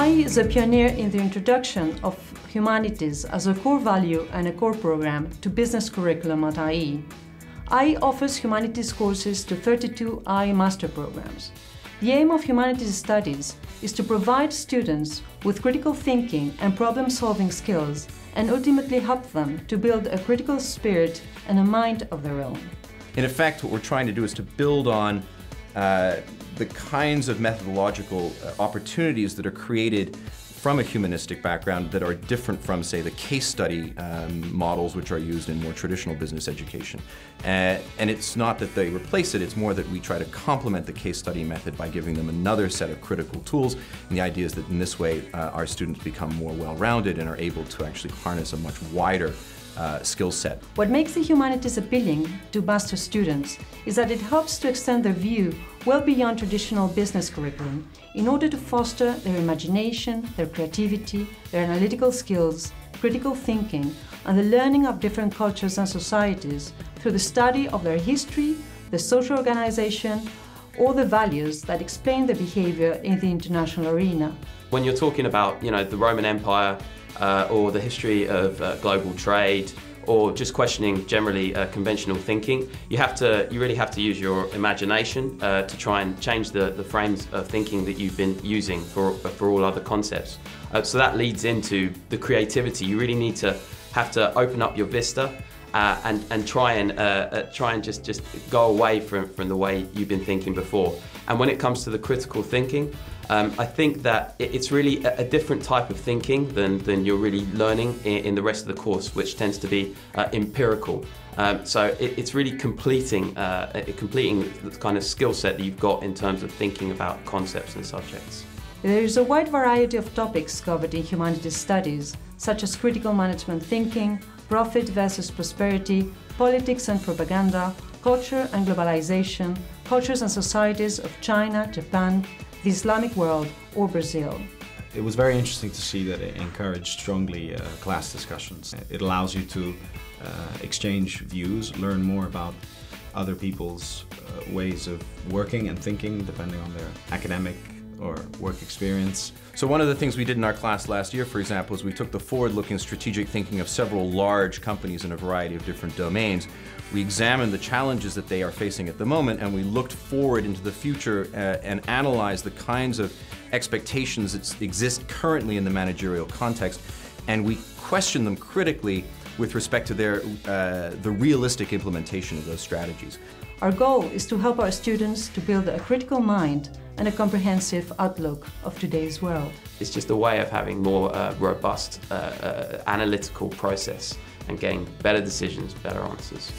IE is a pioneer in the introduction of humanities as a core value and a core program to business curriculum at IE. IE offers humanities courses to 32 IE master programs. The aim of humanities studies is to provide students with critical thinking and problem-solving skills and ultimately help them to build a critical spirit and a mind of their own. In effect, what we're trying to do is to build on the kinds of methodological opportunities that are created from a humanistic background that are different from, say, the case study models which are used in more traditional business education. And it's not that they replace it, it's more that we try to complement the case study method by giving them another set of critical tools. And the idea is that in this way, our students become more well-rounded and are able to actually harness a much wider skill set. What makes the humanities appealing to master students is that it helps to extend their view well beyond traditional business curriculum in order to foster their imagination, their creativity, their analytical skills, critical thinking, and the learning of different cultures and societies through the study of their history, the social organization, or the values that explain their behavior in the international arena. When you're talking about, the Roman Empire, or the history of global trade, or just questioning generally conventional thinking, you really have to use your imagination to try and change the frames of thinking that you've been using for all other concepts. So that leads into the creativity. You really need to have to open up your vista and try and just go away from the way you've been thinking before. And when it comes to the critical thinking, I think that it's really a different type of thinking than you're really learning in the rest of the course, which tends to be empirical. So it's really completing the kind of skill set that you've got in terms of thinking about concepts and subjects. There is a wide variety of topics covered in humanities studies, such as critical management thinking, profit versus prosperity, politics and propaganda, culture and globalization, cultures and societies of China, Japan, the Islamic world, or Brazil. It was very interesting to see that it encouraged strongly class discussions. It allows you to exchange views, learn more about other people's ways of working and thinking depending on their academic or work experience. So one of the things we did in our class last year, for example, is we took the forward-looking strategic thinking of several large companies in a variety of different domains. We examined the challenges that they are facing at the moment, and we looked forward into the future and analyzed the kinds of expectations that exist currently in the managerial context, and we questioned them critically with respect to the realistic implementation of those strategies. Our goal is to help our students to build a critical mind and a comprehensive outlook of today's world. It's just a way of having more robust analytical process and getting better decisions, better answers.